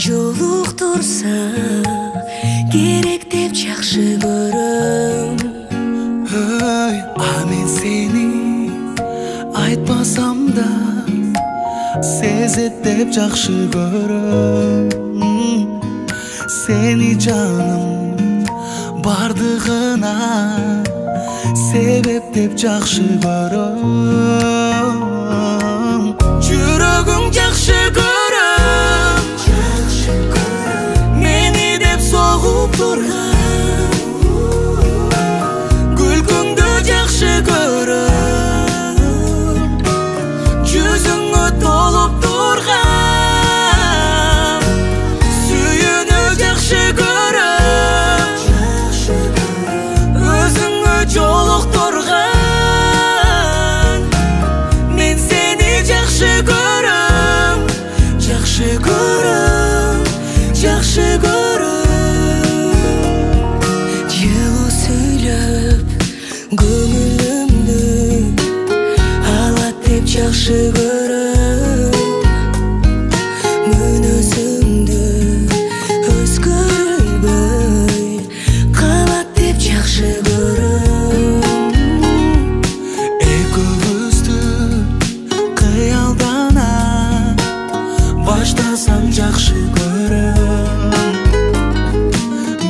жолуктурса керек деп жакшы көрөм. Мен сени айтпасам да сезет деп жакшы көрөм. Сени жаным бардыгына себеп деп жакшы көрөм. Жүрөгүң жакшы көрөм, мени деп согуп турган. Күлкүңдү жакшы көрөм, жүзүңө толуп турган. Сүйүүнү жакшы көрөм, өзүңө жолуктурган. Мен сени жакшы көрөm, жакшы көрөm, жакшы көрөм. Жылуу сүйлөп көңүлүмдү алат деп жакшы көрөм. Мүнөзүңдү өзгөрбөй калат деп жакшы көрөм. Экөөбүздү кыялдана баштасам жакшы көрөм.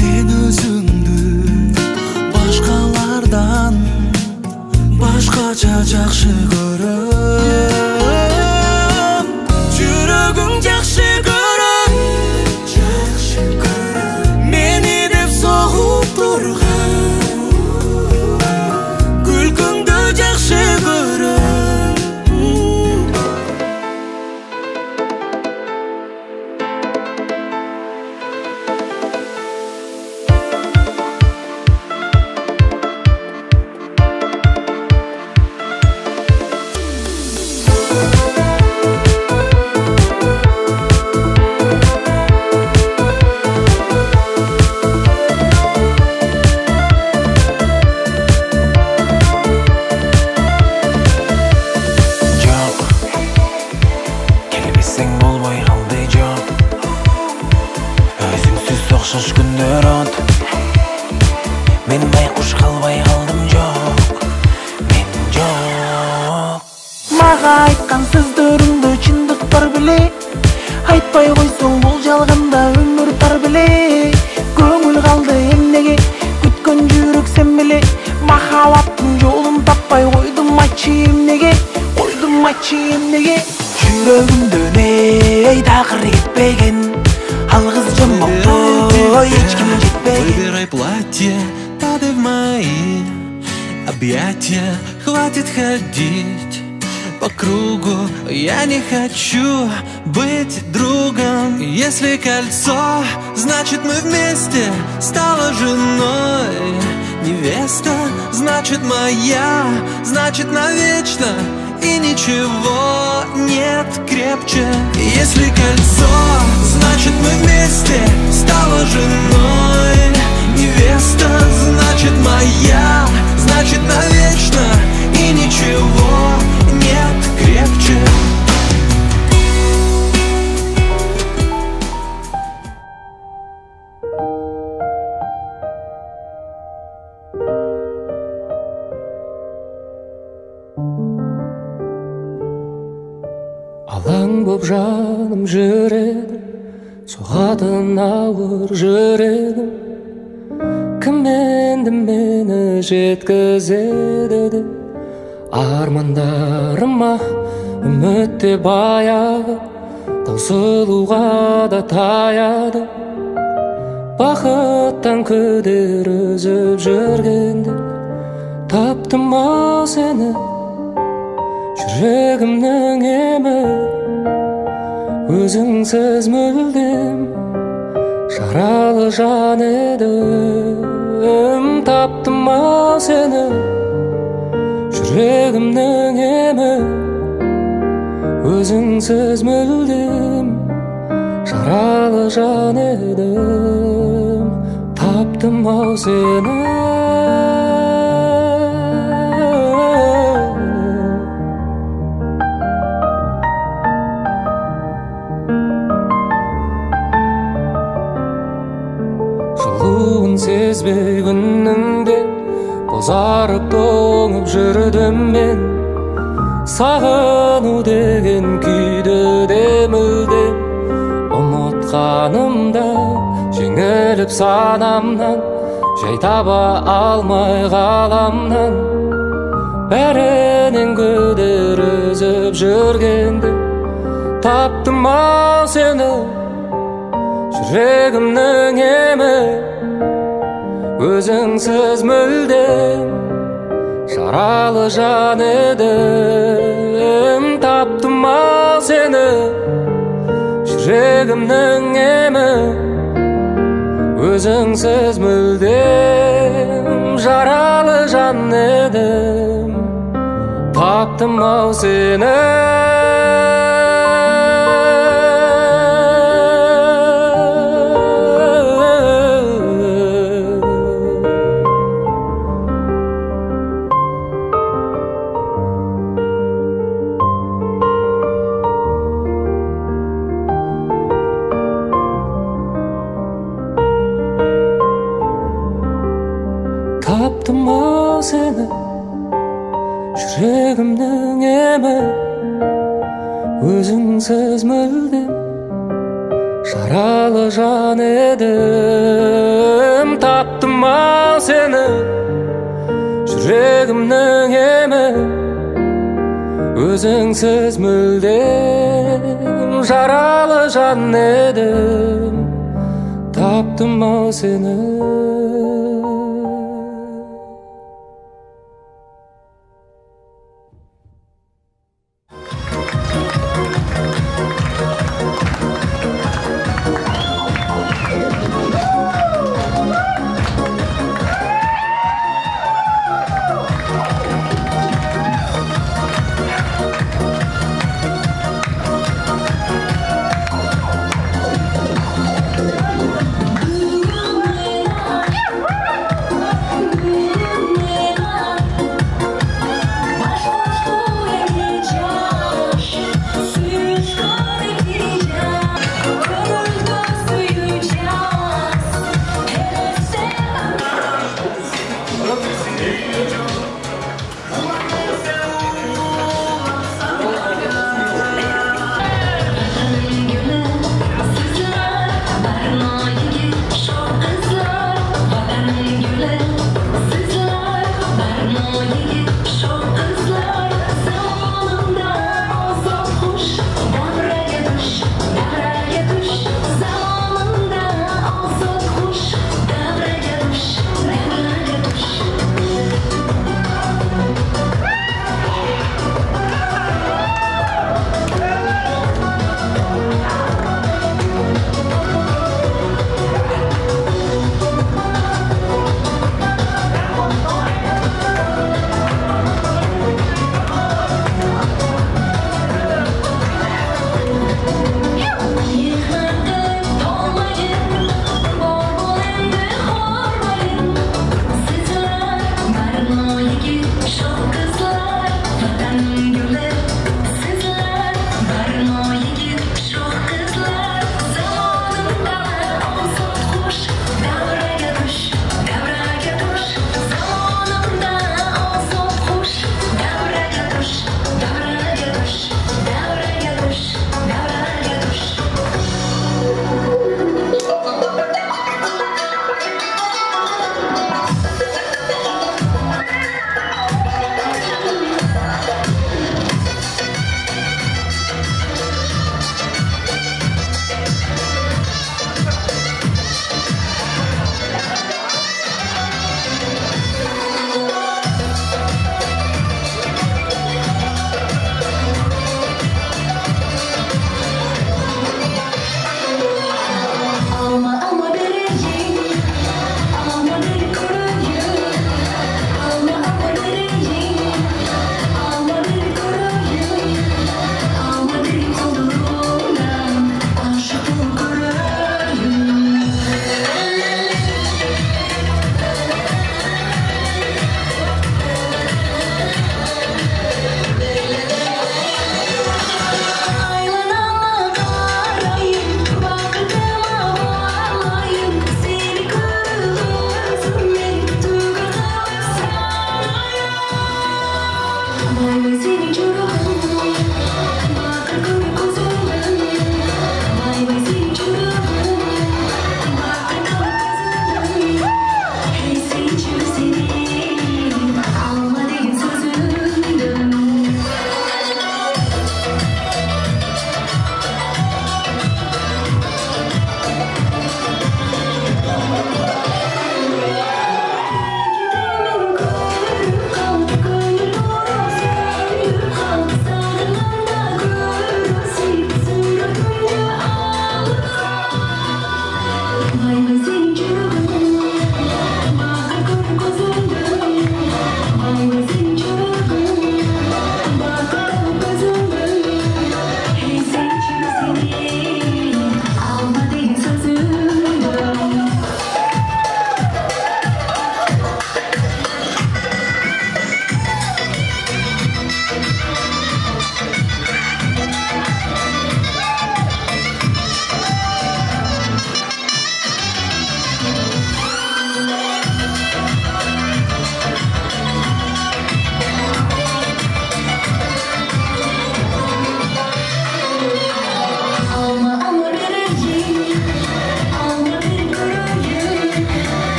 Мен өзүмдү башкалардан башкача жакшы көрөм. Жүрөгүң жакшы көрөм, мени деп согуп турган. Күлкүңдү жакшы көрөм. Жок, келбесең болбой калды жок. Өзүңсүз окшош күндөр от. Мен байкуш калбай калдым жок. Мен жок. Мага айткан сөздөрүңдү чындыктар беле. Айтпай койсоң бул жалганда өмүр тар беле. Көңүл калды эмнеге күткөн жүрөк сен беле. Махабаттын жолун таппай койдум айтчы эмнеге. Жүрөгүмдө эй такыр кетпеген. Алгыз жомоктой эч ким жетпеген. Выбирай платье, падай в мои объятия. Хватит ходить по кругу, я не хочу быть другом. Если кольцо, значит мы вместе. Стала женой, невеста, значит моя, значит навечно. И ничего нет крепче. Если кольцо, значит мы вместе. Стала женой, невеста, значит моя, значит навечно. И ничего нет крепче. Алаң боп жаным жүрегім, соғатын ауыр жүрегім. Кім енді мені жеткізеді деп армандарыма үмітте баяғы, таусылуға да таяды. Бақыттан күдер үзіп жүргенде таптым ау сені, жүрегімнің емі. Өзіңсіз мүлдем жаралы жан едім. Таптым ау сені, жүрегімнің емі. Өзіңсіз мүлдем жаралы жан едім. Таптым ау сені. сезбей күніңде бозарып тоңып жүрдім мен. Сағыну деген күйді де мүлде ұмытқанымда жеңіліп санамнан, жай таба алмай ғаламнан. Бәрінен көдер үзіп жүргенде таптым ау сені, жүрегімнің емі. Өзіңсіз мүлдем жаралы жан едім. Таптым ау сені, жүрегімнің емі. Өзіңсіз мүлдем жаралы жан едім. Таптым ау сені. Таптым ау сені, жүрегімнің емі. Өзіңсіз мүлдем жаралы жан едім. Таптым ау сені, жүрегімнің емі. Өзіңсіз мүлдем жаралы жан едім. Таптым ау сені.